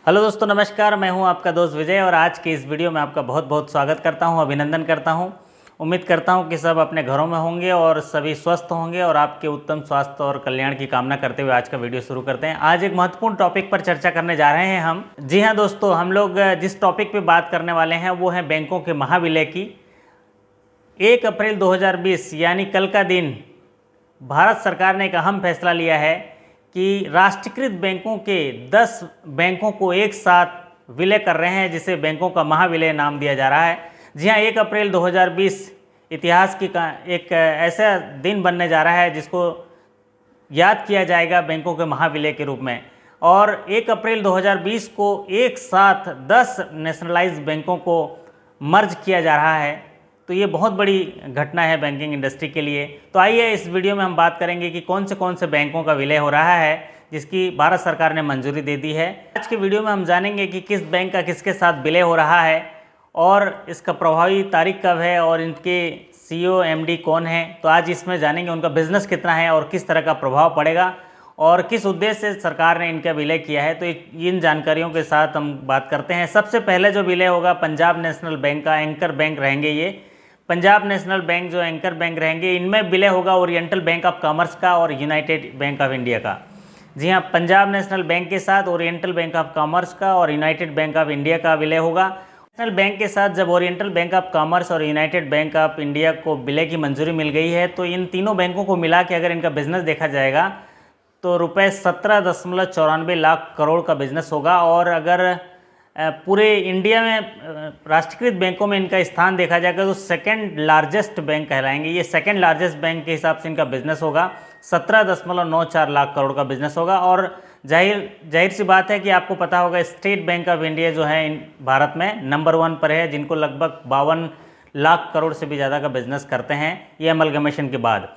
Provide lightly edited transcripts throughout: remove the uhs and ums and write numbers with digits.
Hello दोस्तों, नमस्कार। मैं हूं आपका दोस्त विजय और आज की इस वीडियो में आपका बहुत बहुत स्वागत करता हूं, अभिनंदन करता हूं। उम्मीद करता हूं कि सब अपने घरों में होंगे और सभी स्वस्थ होंगे और आपके उत्तम स्वास्थ्य और कल्याण की कामना करते हुए आज का वीडियो शुरू करते हैं। आज एक महत्वपूर्ण टॉपिक पर चर्चा करने जा रहे हैं हम। जी हाँ दोस्तों, हम लोग जिस टॉपिक पर बात करने वाले हैं वो है बैंकों के महाविलय की। 1 अप्रैल 2020 यानी कल का दिन भारत सरकार ने एक अहम फैसला लिया है कि राष्ट्रीयकृत बैंकों के 10 बैंकों को एक साथ विलय कर रहे हैं, जिसे बैंकों का महाविलय नाम दिया जा रहा है। जी हाँ, 1 अप्रैल 2020 इतिहास की एक ऐसा दिन बनने जा रहा है जिसको याद किया जाएगा बैंकों के महाविलय के रूप में। और 1 अप्रैल 2020 को एक साथ 10 नेशनलाइज्ड बैंकों को मर्ज किया जा रहा है। तो ये बहुत बड़ी घटना है बैंकिंग इंडस्ट्री के लिए। तो आइए इस वीडियो में हम बात करेंगे कि कौन से बैंकों का विलय हो रहा है जिसकी भारत सरकार ने मंजूरी दे दी है। आज के वीडियो में हम जानेंगे कि किस बैंक का किसके साथ विलय हो रहा है और इसका प्रभावी तारीख कब है और इनके CEO MD कौन है। तो आज इसमें जानेंगे उनका बिजनेस कितना है और किस तरह का प्रभाव पड़ेगा और किस उद्देश्य से सरकार ने इनका विलय किया है। तो इन जानकारियों के साथ हम बात करते हैं। सबसे पहले जो विलय होगा पंजाब नेशनल बैंक का, एंकर बैंक रहेंगे ये। पंजाब नेशनल बैंक जो एंकर बैंक रहेंगे, इनमें विलय होगा ओरिएंटल बैंक ऑफ कॉमर्स का और यूनाइटेड बैंक ऑफ इंडिया का। जी हाँ, पंजाब नेशनल बैंक के साथ ओरिएंटल बैंक ऑफ कॉमर्स का और यूनाइटेड बैंक ऑफ इंडिया का विलय होगा। नेशनल बैंक के साथ जब ओरिएंटल बैंक ऑफ कॉमर्स और यूनाइटेड बैंक ऑफ इंडिया को विलय की मंजूरी मिल गई है, तो इन तीनों बैंकों को मिला के अगर इनका बिजनेस देखा जाएगा तो रुपये 17.94 लाख करोड़ का बिजनेस होगा। और अगर पूरे इंडिया में राष्ट्रीयकृत बैंकों में इनका स्थान देखा जाएगा तो सेकंड लार्जेस्ट बैंक कहलाएंगे। ये सेकंड लार्जेस्ट बैंक के हिसाब से इनका बिजनेस होगा। 17.94 लाख करोड़ का बिजनेस होगा। और जाहिर सी बात है कि आपको पता होगा स्टेट बैंक ऑफ इंडिया जो है भारत में नंबर 1 पर है, जिनको लगभग 52 लाख करोड़ से भी ज़्यादा का बिजनेस करते हैं ये अमलगमेशन के बाद।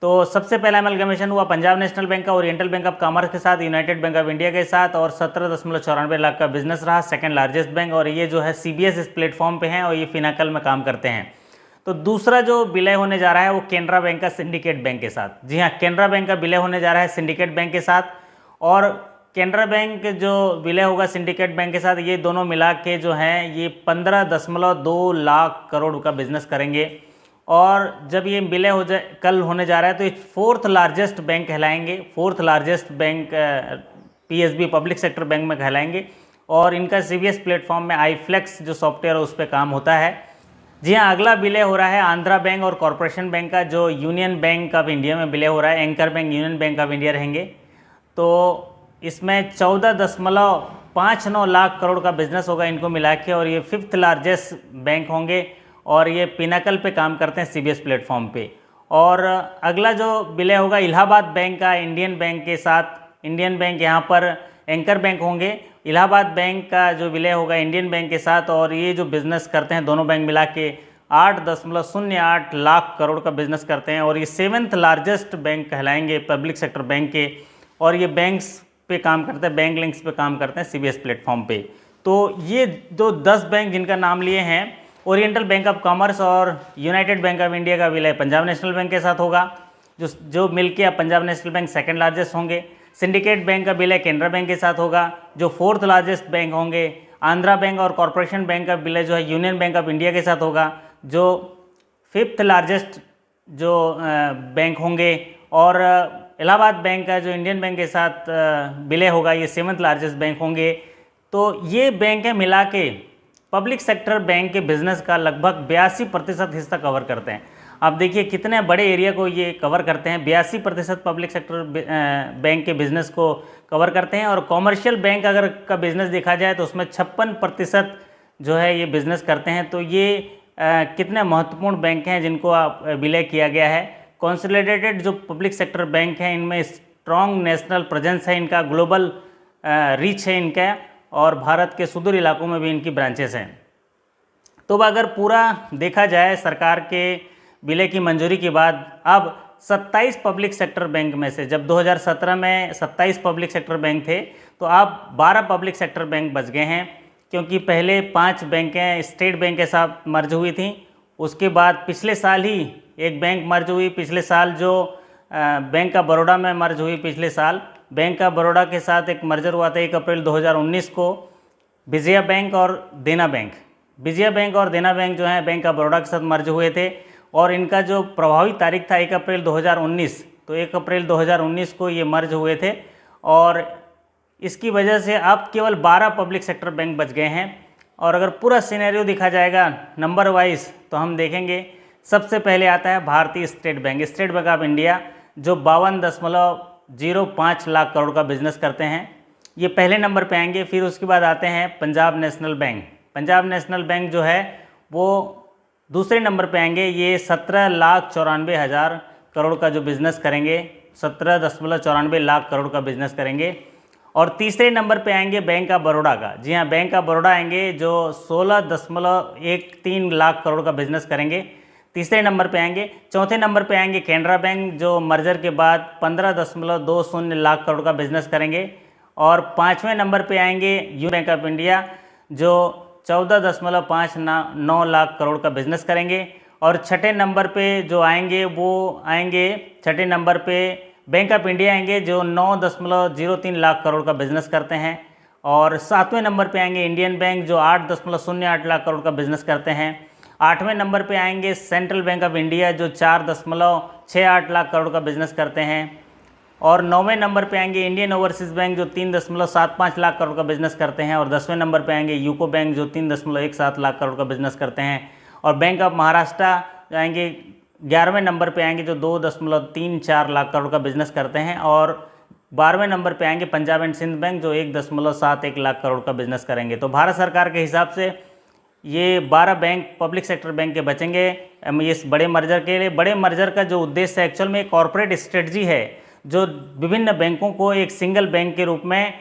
तो सबसे पहला अमलगमेशन हुआ पंजाब नेशनल बैंक का ओरिएंटल बैंक ऑफ कॉमर्स के साथ, यूनाइटेड बैंक ऑफ इंडिया के साथ, और 17.94 लाख का बिजनेस रहा, सेकंड लार्जेस्ट बैंक। और ये जो है CBS इस प्लेटफॉर्म पे हैं और ये फिनाकल में काम करते हैं। तो दूसरा जो विलय होने जा रहा है वो केनरा बैंक का सिंडिकेट बैंक के साथ। जी हाँ, केनरा बैंक का विलय होने जा रहा है सिंडिकेट बैंक के साथ। और केनरा बैंक जो विलय होगा सिंडिकेट बैंक के साथ, ये दोनों मिला के जो हैं ये 15.2 लाख करोड़ का बिजनेस करेंगे। और जब ये विलय हो जाए कल होने जा रहा है तो ये 4th लार्जेस्ट बैंक कहलाएंगे। 4th largest bank PSB public sector bank में कहलाएंगे। और इनका CBS प्लेटफॉर्म में iFlex जो सॉफ्टवेयर है उस पर काम होता है। जी हाँ, अगला विलय हो रहा है आंध्रा बैंक और कॉरपोरेशन बैंक का, जो यूनियन बैंक ऑफ इंडिया में विलय हो रहा है। Anchor bank union bank of India रहेंगे। तो इसमें 14.59 लाख करोड़ का बिजनेस होगा इनको मिला के। और ये 5th लार्जेस्ट बैंक होंगे और ये पिनाकल पे काम करते हैं CBS प्लेटफॉर्म पे। और अगला जो विलय होगा इलाहाबाद बैंक का इंडियन बैंक के साथ। इंडियन बैंक यहाँ पर एंकर बैंक होंगे। इलाहाबाद बैंक का जो विलय होगा इंडियन बैंक के साथ, और ये जो बिज़नेस करते हैं दोनों बैंक मिला के 8.08 लाख करोड़ का बिजनेस करते हैं। और ये 7th लार्जेस्ट बैंक कहलाएंगे पब्लिक सेक्टर बैंक के। और ये बैंक्स पे काम करते हैं, बैंक लिंक्स पे काम करते हैं CBS प्लेटफॉर्म पे। तो ये जो 10 बैंक जिनका नाम लिए हैं, ओरिएंटल बैंक ऑफ कॉमर्स और यूनाइटेड बैंक ऑफ इंडिया का विलय पंजाब नेशनल बैंक के साथ होगा, जो मिलके अब Punjab national bank second largest होंगे। सिंडिकेट बैंक का विलय केनरा बैंक के साथ होगा, जो 4th लार्जेस्ट बैंक होंगे। आंध्रा बैंक और कॉरपोरेशन बैंक का विलय जो है यूनियन बैंक ऑफ इंडिया के साथ होगा, जो 5th लार्जेस्ट जो बैंक होंगे। और इलाहाबाद बैंक का जो इंडियन बैंक के साथ विलय होगा, ये 7th लार्जेस्ट बैंक होंगे। तो ये बैंक है मिला के पब्लिक सेक्टर बैंक के बिजनेस का लगभग 82% हिस्सा कवर करते हैं। अब देखिए कितने बड़े एरिया को ये कवर करते हैं। 82% पब्लिक सेक्टर बैंक के बिजनेस को कवर करते हैं। और कॉमर्शियल बैंक अगर का बिजनेस देखा जाए तो उसमें 56% जो है ये बिजनेस करते हैं। तो ये कितने महत्वपूर्ण बैंक हैं जिनको विलय किया गया है। कंसोलिडेटेड जो पब्लिक सेक्टर बैंक हैं इनमें स्ट्रॉन्ग नेशनल प्रेजेंस है, इनका ग्लोबल रीच है इनका, और भारत के सुदूर इलाकों में भी इनकी ब्रांचेस हैं। तो अगर पूरा देखा जाए सरकार के विलय की मंजूरी के बाद अब 27 पब्लिक सेक्टर बैंक में से, जब 2017 में 27 पब्लिक सेक्टर बैंक थे, तो अब 12 पब्लिक सेक्टर बैंक बच गए हैं। क्योंकि पहले 5 बैंकें स्टेट बैंक के साथ मर्ज हुई थी। उसके बाद पिछले साल ही एक बैंक मर्ज हुई। पिछले साल जो बैंक ऑफ बड़ौदा में मर्ज हुई, पिछले साल बैंक ऑफ बड़ौदा के साथ एक मर्जर हुआ था 1 अप्रैल 2019 को। विजया बैंक और देना बैंक। विजया बैंक और देना बैंक जो है बैंक ऑफ बड़ौदा के साथ मर्ज हुए थे और इनका जो प्रभावी तारीख था 1 अप्रैल 2019, तो 1 अप्रैल 2019 को ये मर्ज हुए थे और इसकी वजह से अब केवल 12 पब्लिक सेक्टर बैंक बच गए हैं। और अगर पूरा सिनेरियो देखा जाएगा नंबर वाइज तो हम देखेंगे सबसे पहले आता है भारतीय state bank, state bank of India, जो 52.05 लाख करोड़ का बिजनेस करते हैं, ये पहले नंबर पे आएंगे। फिर उसके बाद आते हैं Punjab national bank. Punjab national bank जो है वो दूसरे नंबर पे आएंगे, ये 17,94,000 करोड़ का जो बिज़नेस करेंगे, 17.94 लाख करोड़ का बिजनेस करेंगे। और तीसरे नंबर पे आएंगे बैंक ऑफ बड़ौदा का। जी हाँ, बैंक ऑफ बड़ौदा आएंगे जो 16.13 लाख करोड़ का बिजनेस करेंगे, तीसरे नंबर पे आएंगे। चौथे नंबर पे आएंगे कैनरा बैंक जो मर्जर के बाद 15.20 लाख करोड़ का बिजनेस करेंगे। और पाँचवें नंबर पे आएंगे यूनियन बैंक ऑफ इंडिया जो 14.59 लाख करोड़ का बिजनेस करेंगे। और छठे नंबर पे जो आएंगे वो आएंगे, छठे नंबर पे बैंक ऑफ इंडिया आएंगे जो 9.03 लाख करोड़ का बिजनेस करते हैं। और सातवें नंबर पे आएंगे इंडियन बैंक जो 8.08 लाख करोड़ का बिजनेस करते हैं। आठवें नंबर पे आएंगे सेंट्रल बैंक ऑफ इंडिया जो 4.68 लाख करोड़ का बिजनेस करते हैं। और नौवें नंबर पे आएंगे इंडियन ओवरसीज़ बैंक जो 3.75 लाख करोड़ का बिजनेस करते हैं। और 10वें नंबर पे आएंगे यूको बैंक जो 3.17 लाख करोड़ का बिजनेस करते हैं। और बैंक ऑफ महाराष्ट्र आएंगे 11वें नंबर पे आएंगे जो 2.34 लाख करोड़ का बिजनेस करते हैं। और 12वें नंबर पे आएंगे पंजाब एंड सिंध बैंक जो 1.71 लाख करोड़ का बिजनेस करेंगे। तो भारत सरकार के हिसाब से ये 12 बैंक पब्लिक सेक्टर बैंक के बचेंगे इस बड़े मर्जर के लिए। बड़े मर्जर का जो उद्देश्य है एक्चुअल में एक कॉरपोरेट स्ट्रेटजी है जो विभिन्न बैंकों को एक सिंगल बैंक के रूप में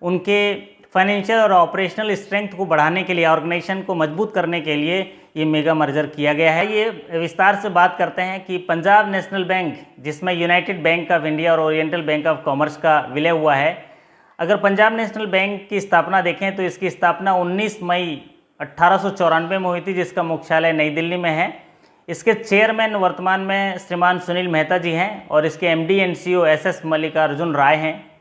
उनके फाइनेंशियल और ऑपरेशनल स्ट्रेंथ को बढ़ाने के लिए, ऑर्गेनाइजेशन को मजबूत करने के लिए ये मेगा मर्जर किया गया है। ये विस्तार से बात करते हैं कि पंजाब नेशनल बैंक जिसमें यूनाइटेड बैंक ऑफ इंडिया और ओरिएंटल बैंक ऑफ कॉमर्स का विलय हुआ है। अगर पंजाब नेशनल बैंक की स्थापना देखें तो इसकी स्थापना 19 मई 1894 में हुई थी, जिसका मुख्यालय नई दिल्ली में है। इसके चेयरमैन वर्तमान में श्रीमान सुनील मेहता जी हैं और इसके MD and CEO SS Mallikarjun Rai हैं।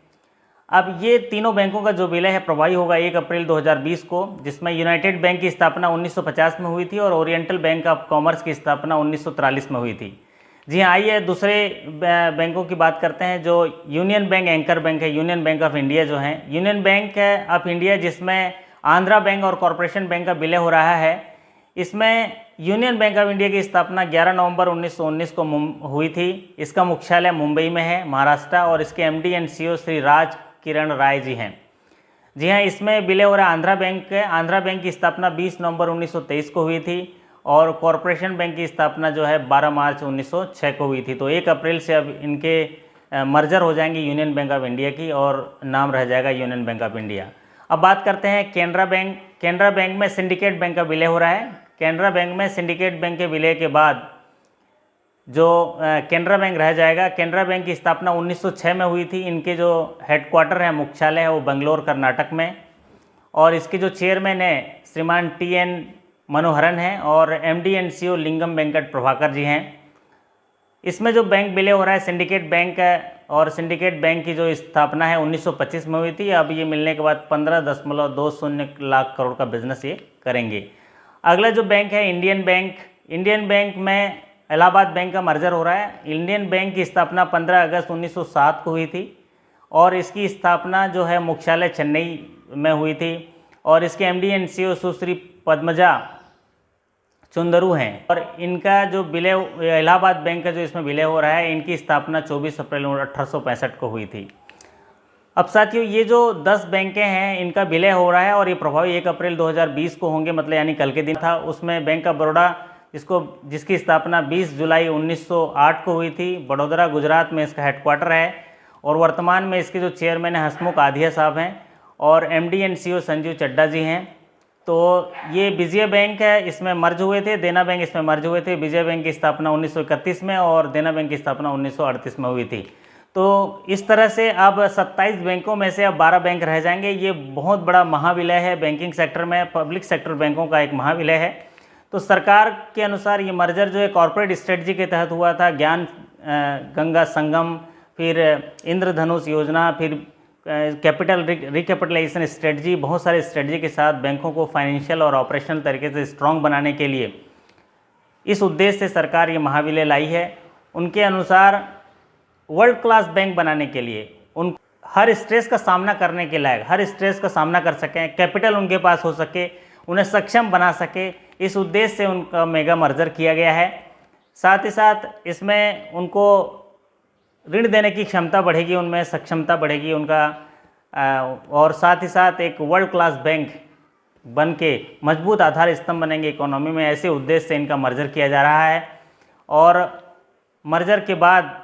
अब ये तीनों बैंकों का जो विलय है प्रभावी होगा 1 अप्रैल 2020 को, जिसमें यूनाइटेड बैंक की स्थापना 1950 में हुई थी और ओरिएंटल बैंक ऑफ कॉमर्स की स्थापना 1943 में हुई थी। जी हाँ, आइए दूसरे बैंकों की बात करते हैं जो यूनियन बैंक एंकर बैंक है, यूनियन बैंक ऑफ इंडिया जो है। यूनियन बैंक ऑफ इंडिया जिसमें आंध्रा बैंक और कॉरपोरेशन बैंक का विलय हो रहा है। इसमें यूनियन बैंक ऑफ इंडिया की स्थापना 11 नवंबर 1919 को हुई थी। इसका मुख्यालय मुंबई में है, महाराष्ट्र, और इसके MD and CEO Shri Raj किरण राय जी हैं। जी हाँ, इसमें विलय हो रहा आंध्रा बैंक है। आंध्रा बैंक की स्थापना 20 नवंबर 1923 को हुई थी और कॉरपोरेशन बैंक की स्थापना जो है 12 मार्च 1906 को हुई थी। तो 1 अप्रैल से अब इनके मर्जर हो जाएंगे यूनियन बैंक ऑफ इंडिया की और नाम रह जाएगा यूनियन बैंक ऑफ इंडिया। अब बात करते हैं कैनरा बैंक। कैनरा बैंक में सिंडिकेट बैंक का विलय हो रहा है। कैनरा बैंक में सिंडिकेट बैंक के विलय के बाद जो कैनरा बैंक रह जाएगा। कैनरा बैंक की स्थापना 1906 में हुई थी। इनके जो हेडक्वार्टर है, मुख्यालय है, वो बंगलोर कर्नाटक में, और इसके जो चेयरमैन है श्रीमान TN मनोहरन हैं और MD एंड CEO लिंगम वेंकट प्रभाकर जी हैं। इसमें जो बैंक विलय हो रहा है सिंडिकेट बैंक है, और सिंडिकेट बैंक की जो स्थापना है 1925 में हुई थी। अब ये मिलने के बाद 15.20 लाख करोड़ का बिजनेस ये करेंगे। अगला जो बैंक है इंडियन बैंक। इंडियन बैंक में इलाहाबाद बैंक का मर्जर हो रहा है। इंडियन बैंक की स्थापना 15 अगस्त 1907 को हुई थी और इसकी स्थापना जो है मुख्यालय चेन्नई में हुई थी और इसके MD एंड CEO सुश्री पद्मजा चुंदरू हैं। और इनका जो विलय इलाहाबाद बैंक का जो इसमें विलय हो रहा है, इनकी स्थापना 24 अप्रैल 1865 को हुई थी। अब साथियों, ये जो 10 बैंकें हैं इनका विलय हो रहा है और ये प्रभावी 1 अप्रैल 2020 को होंगे, मतलब यानी कल के दिन था। उसमें बैंक ऑफ बड़ौदा जिसकी स्थापना 20 जुलाई 1908 को हुई थी, बड़ोदरा गुजरात में इसका हेडक्वार्टर है और वर्तमान में इसके जो चेयरमैन है हसमुख आधिया साहब हैं और MD एंड CEO संजीव चड्डा जी हैं। तो ये विजय बैंक है, इसमें मर्ज हुए थे। देना बैंक इसमें मर्ज हुए थे। विजय बैंक की स्थापना 1931 में और देना बैंक की स्थापना 1938 में हुई थी। तो इस तरह से अब 27 बैंकों में से अब 12 बैंक रह जाएंगे। ये बहुत बड़ा महाविलय है बैंकिंग सेक्टर में, पब्लिक सेक्टर बैंकों का एक महाविलय है। तो सरकार के अनुसार ये मर्जर जो है कॉर्पोरेट स्ट्रेटजी के तहत हुआ था। ज्ञान गंगा संगम, फिर इंद्रधनुष योजना, फिर कैपिटल रिकैपिटलाइजेशन स्ट्रेटजी, बहुत सारे स्ट्रेटजी के साथ बैंकों को फाइनेंशियल और ऑपरेशनल तरीके से स्ट्रॉन्ग बनाने के लिए इस उद्देश्य से सरकार ये महाविलय लाई है। उनके अनुसार वर्ल्ड क्लास बैंक बनाने के लिए, उन हर स्ट्रेस का सामना करने के लायक, हर स्ट्रेस का सामना कर सकें, कैपिटल उनके पास हो सके, उन्हें सक्षम बना सके, इस उद्देश्य से उनका मेगा मर्जर किया गया है। साथ ही साथ इसमें उनको ऋण देने की क्षमता बढ़ेगी, उनमें सक्षमता बढ़ेगी उनका, और साथ ही साथ एक वर्ल्ड क्लास बैंक बन के मजबूत आधार स्तंभ बनेंगे इकोनॉमी में। ऐसे उद्देश्य से इनका मर्जर किया जा रहा है और मर्जर के बाद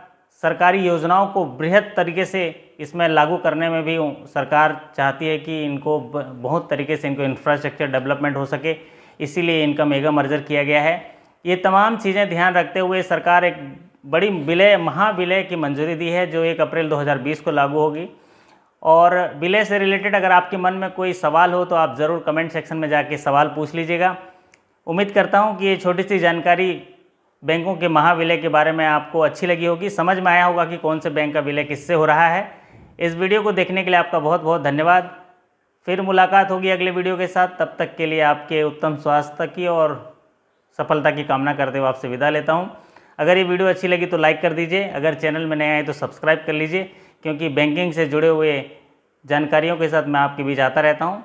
सरकारी योजनाओं को बृहद तरीके से इसमें लागू करने में भी सरकार चाहती है कि इनको बहुत तरीके से इनको इंफ्रास्ट्रक्चर डेवलपमेंट हो सके, इसीलिए इनका मेगा मर्जर किया गया है। ये तमाम चीज़ें ध्यान रखते हुए सरकार एक बड़ी महाविलय की मंजूरी दी है जो 1 अप्रैल 2020 को लागू होगी। और विलय से रिलेटेड अगर आपके मन में कोई सवाल हो तो आप ज़रूर कमेंट सेक्शन में जाके सवाल पूछ लीजिएगा। उम्मीद करता हूँ कि ये छोटी सी जानकारी बैंकों के महाविलय के बारे में आपको अच्छी लगी होगी, समझ में आया होगा कि कौन से बैंक का विलय किससे हो रहा है। इस वीडियो को देखने के लिए आपका बहुत बहुत धन्यवाद। फिर मुलाकात होगी अगले वीडियो के साथ, तब तक के लिए आपके उत्तम स्वास्थ्य की और सफलता की कामना करते हुए आपसे विदा लेता हूँ। अगर ये वीडियो अच्छी लगी तो लाइक कर दीजिए, अगर चैनल में नए आए तो सब्सक्राइब कर लीजिए, क्योंकि बैंकिंग से जुड़े हुए जानकारियों के साथ मैं आपके बीच आता रहता हूँ।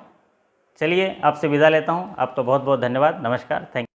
चलिए आपसे विदा लेता हूँ, आपका बहुत बहुत धन्यवाद। नमस्कार, थैंक यू।